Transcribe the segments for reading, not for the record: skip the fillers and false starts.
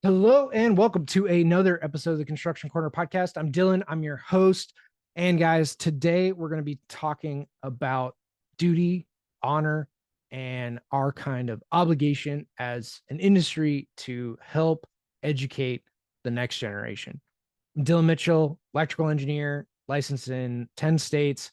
Hello and welcome to another episode of the Construction Corner podcast. I'm Dylan, I'm your host. And guys, today we're going to be talking about duty, honor, and our kind of obligation as an industry to help educate the next generation. I'm Dillon Mitchell, electrical engineer, licensed in 10 states,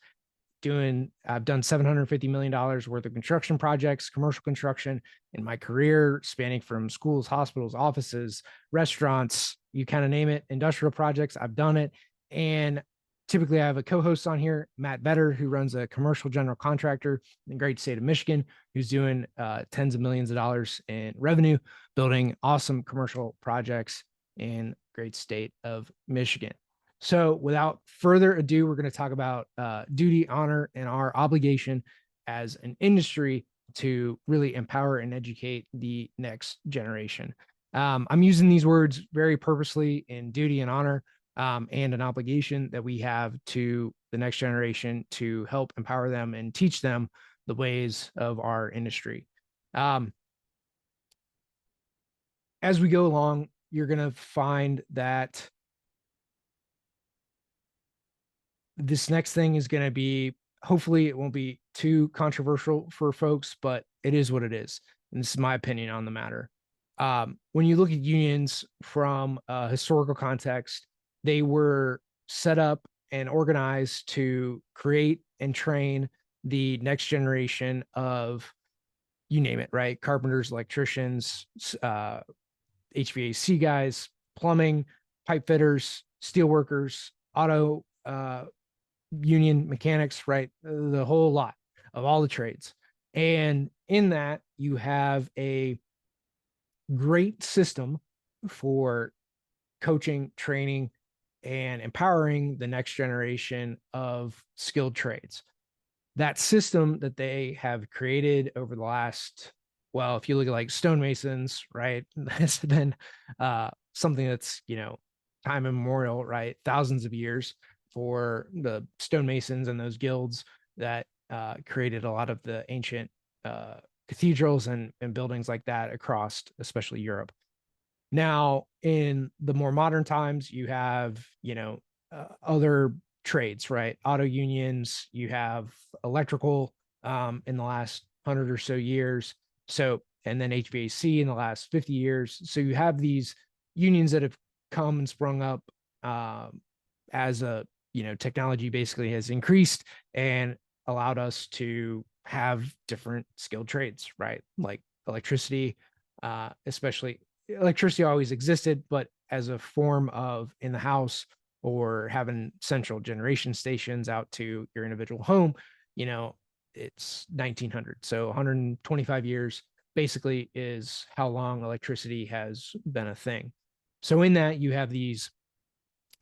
I've done $750 million worth of construction projects, commercial construction in my career, spanning from schools, hospitals, offices, restaurants, you kind of name it, industrial projects. I've done it. And typically I have a co-host on here, Matt Vetter, who runs a commercial general contractor in the great state of Michigan, who's doing tens of millions of dollars in revenue, building awesome commercial projects in great state of Michigan. So, without further ado, we're going to talk about duty, honor, and our obligation as an industry to really empower and educate the next generation. I'm using these words very purposely in duty and honor and an obligation that we have to the next generation to help empower them and teach them the ways of our industry. As we go along, you're going to find that this next thing is going to be, hopefully it won't be too controversial for folks, but it is what it is. And this is my opinion on the matter. When you look at unions from a historical context, they were set up and organized to create and train the next generation of, you name it, right? Carpenters, electricians, HVAC guys, plumbing, pipe fitters, steel workers, auto union mechanics, right? The whole lot of all the trades. And in that, you have a great system for coaching, training, and empowering the next generation of skilled trades. That system that they have created over the last, well, if you look at like stonemasons, right, that's been something that's, time immemorial, right? Thousands of years for the stonemasons and those guilds that created a lot of the ancient cathedrals and buildings like that across, especially Europe. Now, in the more modern times, you have, other trades, right? Auto unions, you have electrical in the last 100 or so years. So, and then HVAC in the last 50 years. So you have these unions that have come and sprung up as a, technology basically has increased and allowed us to have different skilled trades, right? Like electricity, especially electricity always existed, but as a form of in the house or having central generation stations out to your individual home, it's 1900. So 125 years basically is how long electricity has been a thing. So in that, you have these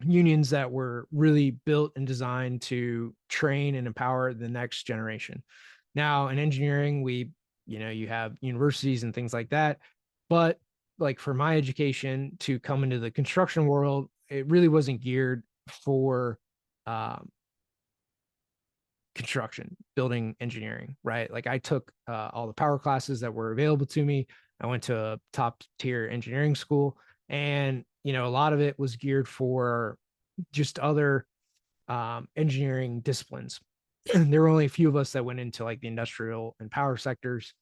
unions that were really built and designed to train and empower the next generation. Now, in engineering, you have universities and things like that. But like for my education to come into the construction world, it really wasn't geared for construction, building engineering, right? Like I took all the power classes that were available to me. I went to a top tier engineering school, and a lot of it was geared for just other engineering disciplines. There were only a few of us that went into like the industrial and power sectors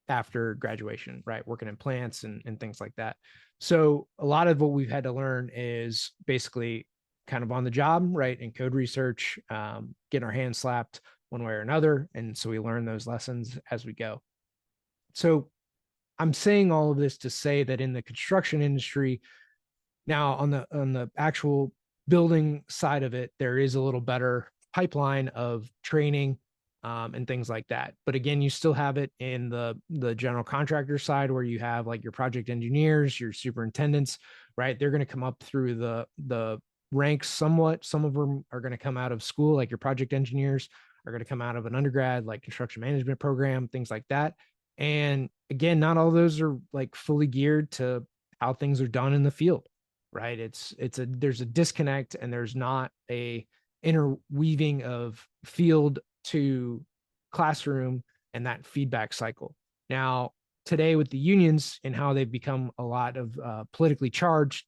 after graduation, right? Working in plants and things like that. So a lot of what we've had to learn is basically kind of on the job, right? And code research, getting our hands slapped one way or another. And so we learn those lessons as we go. So I'm saying all of this to say that in the construction industry, now on the actual building side of it, there is a little better pipeline of training and things like that. But again, you still have it in the general contractor side where you have like your project engineers, your superintendents, right? They're going to come up through the ranks somewhat. Some of them are going to come out of school, like your project engineers are going to come out of an undergrad, like construction management program, things like that. And again, not all of those are like fully geared to how things are done in the field, right? There's a disconnect and there's not a interweaving of field to classroom and that feedback cycle. Now, today with the unions and how they've become a lot of politically charged,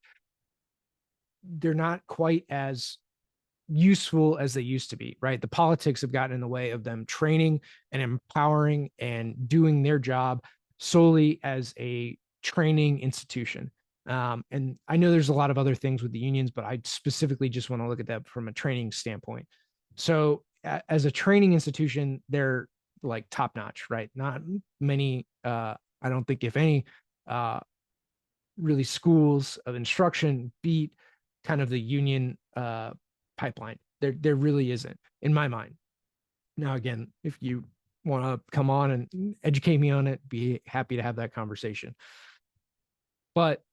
they're not quite as useful as they used to be, right? The politics have gotten in the way of them training and empowering and doing their job solely as a training institution. And I know there's a lot of other things with the unions, but I specifically just want to look at that from a training standpoint. So, as a training institution, they're like top notch, right? Not many, I don't think, if any, uh, really schools of instruction beat kind of the union pipeline. There really isn't, in my mind. Now, again, if you want to come on and educate me on it, be happy to have that conversation. But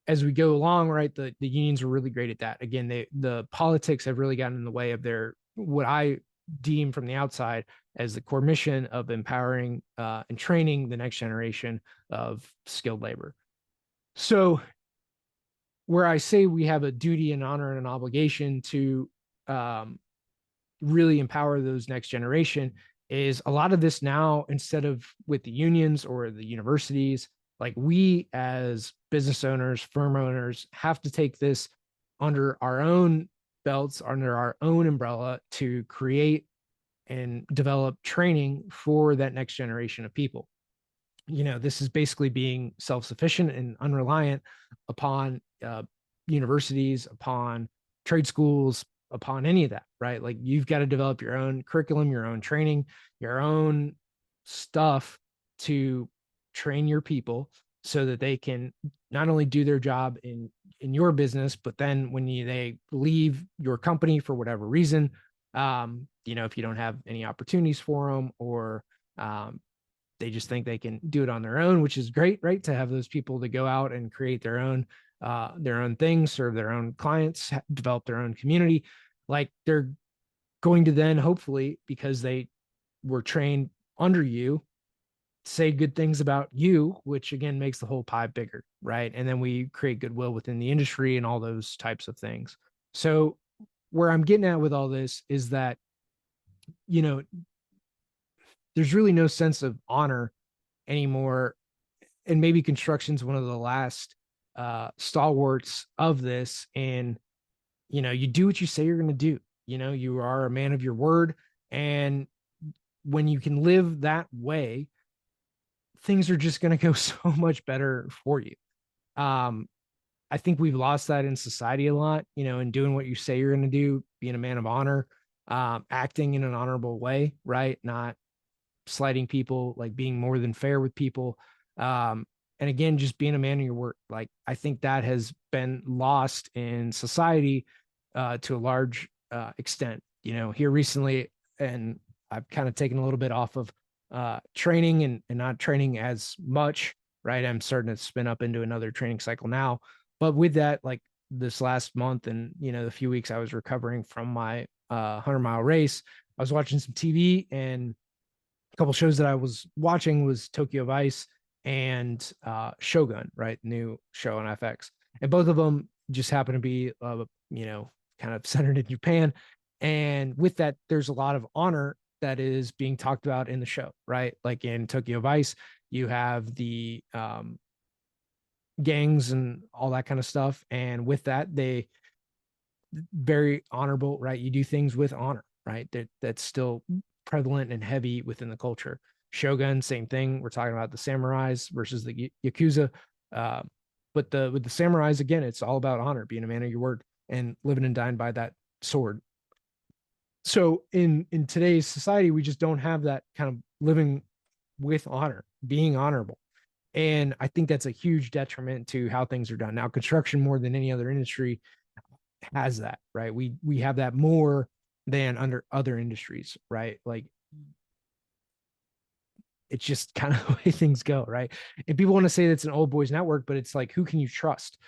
as we go along, right, the unions are really great at that. Again, the politics have really gotten in the way of their, what I deem from the outside as the core mission of empowering and training the next generation of skilled labor. So where I say we have a duty and honor and an obligation to really empower those next generation is a lot of this now, instead of with the unions or the universities, like we as business owners, firm owners have to take this under our own belts, under our own umbrella to create and develop training for that next generation of people. This is basically being self-sufficient and unreliant upon universities, upon trade schools, upon any of that, right? Like you've got to develop your own curriculum, your own training, your own stuff to train your people so that they can not only do their job in your business, but then when they leave your company for whatever reason, if you don't have any opportunities for them, or they just think they can do it on their own, which is great, right? To have those people to go out and create their own things, serve their own clients, develop their own community. Like they're going to then hopefully, because they were trained under you, say good things about you, which again makes the whole pie bigger, right? And then we create goodwill within the industry and all those types of things. So where I'm getting at with all this is that, there's really no sense of honor anymore. And maybe construction's one of the last stalwarts of this. And, you do what you say you're going to do. You are a man of your word. And when you can live that way, things are just going to go so much better for you. I think we've lost that in society a lot, in doing what you say you're going to do, being a man of honor, acting in an honorable way, right? Not slighting people, like being more than fair with people. And again, just being a man of your word. Like I think that has been lost in society to a large extent. Here recently, and I've kind of taken a little bit off of training and not training as much, right? I'm starting to spin up into another training cycle now. But with that, like this last month and, the few weeks I was recovering from my 100-mile race, I was watching some TV, and a couple shows that I was watching was Tokyo Vice and Shogun, right? New show on FX. And both of them just happen to be, kind of centered in Japan. And with that, there's a lot of honor that is being talked about in the show, right? Like in Tokyo Vice, you have the gangs and all that kind of stuff. And with that, they very honorable, right? You do things with honor, right? That's still prevalent and heavy within the culture. Shogun, same thing. We're talking about the samurais versus the yakuza. But with the samurais, again, it's all about honor, being a man of your word, and living and dying by that sword. So in today's society, we just don't have that kind of living with honor, being honorable. And I think that's a huge detriment to how things are done. Now, construction, more than any other industry, has that, right? We have that more than under other industries, right? Like it's just kind of the way things go, right? And people want to say that's an old boys network, but it's like, who can you trust,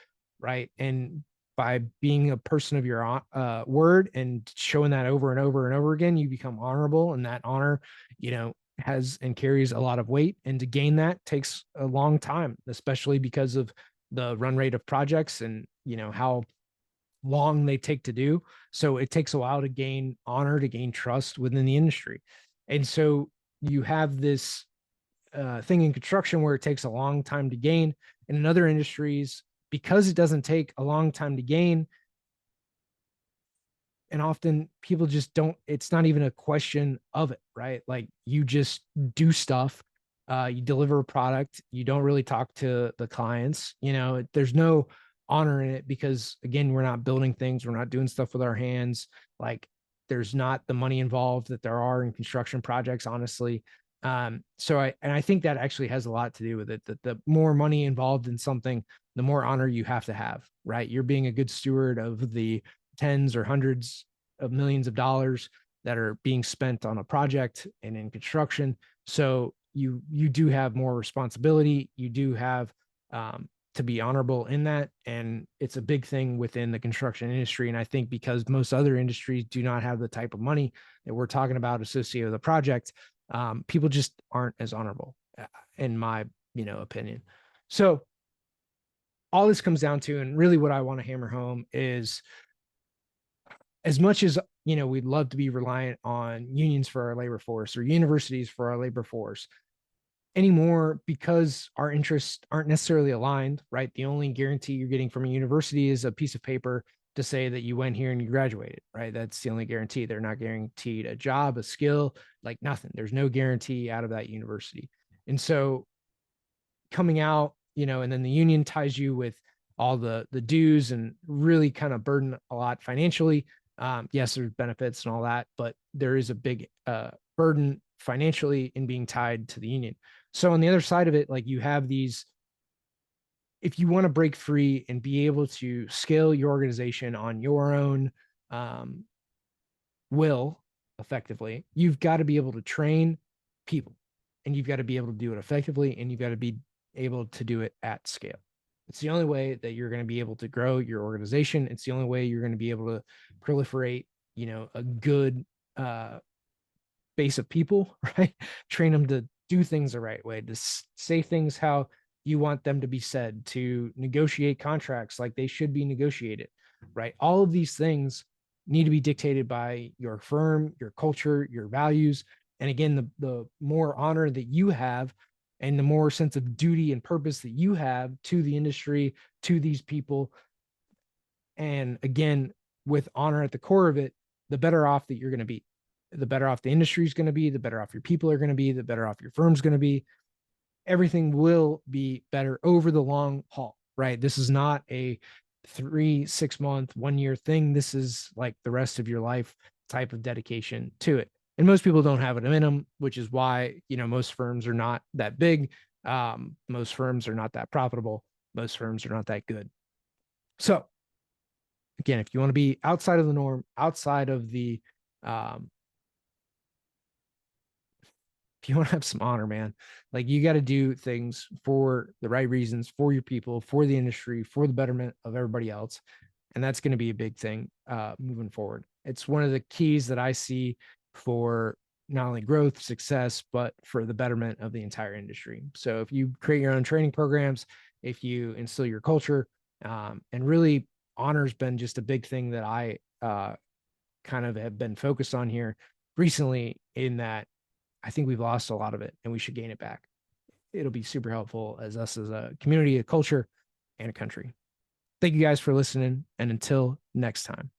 right? And by being a person of your word and showing that over and over and over again, you become honorable, and that honor, has and carries a lot of weight. And to gain that takes a long time, especially because of the run rate of projects and, how long they take to do. So it takes a while to gain honor, to gain trust within the industry. And so you have this thing in construction where it takes a long time to gain. In other industries, because it doesn't take a long time to gain, and often people just don't, it's not even a question of it, right? Like you just do stuff, you deliver a product, you don't really talk to the clients, there's no honor in it because again, we're not building things, we're not doing stuff with our hands. Like there's not the money involved that there are in construction projects, honestly. I think that actually has a lot to do with it, that the more money involved in something, the more honor you have to have, right? You're being a good steward of the tens or hundreds of millions of dollars that are being spent on a project and in construction. So you do have more responsibility. You do have to be honorable in that, and it's a big thing within the construction industry. And I think because most other industries do not have the type of money that we're talking about associated with a project, people just aren't as honorable, in my opinion. So all this comes down to, and really what I want to hammer home is, as much as we'd love to be reliant on unions for our labor force or universities for our labor force anymore, because our interests aren't necessarily aligned, right? The only guarantee you're getting from a university is a piece of paper to say that you went here and you graduated, right? That's the only guarantee. They're not guaranteed a job, a skill, like nothing. There's no guarantee out of that university. And so coming out, and then the union ties you with all the dues and really kind of burden a lot financially. Yes, there's benefits and all that, but there is a big burden financially in being tied to the union. So on the other side of it, like you have these, if you want to break free and be able to scale your organization on your own will effectively, you've got to be able to train people, and you've got to be able to do it effectively, and you've got to be able to do it at scale. It's the only way that you're going to be able to grow your organization. It's the only way you're going to be able to proliferate, a good base of people, right? Train them to do things the right way, to say things how you want them to be said, to negotiate contracts like they should be negotiated, right? All of these things need to be dictated by your firm, your culture, your values. And again, the more honor that you have and the more sense of duty and purpose that you have to the industry, to these people, and again, with honor at the core of it, the better off that you're going to be. The better off the industry is going to be, the better off your people are going to be, the better off your firm's going to be. Everything will be better over the long haul, right? This is not a 3, 6 month, 1 year thing. This is like the rest of your life type of dedication to it. And most people don't have it in them, which is why, most firms are not that big. Most firms are not that profitable. Most firms are not that good. So again, if you want to be outside of the norm, outside of the, if you want to have some honor, man, like you got to do things for the right reasons, for your people, for the industry, for the betterment of everybody else. And that's going to be a big thing moving forward. It's one of the keys that I see for not only growth, success, but for the betterment of the entire industry. So if you create your own training programs, if you instill your culture, and really honor's been just a big thing that I kind of have been focused on here recently, in that I think we've lost a lot of it and we should gain it back. It'll be super helpful as us as a community, a culture, and a country. Thank you guys for listening. And until next time.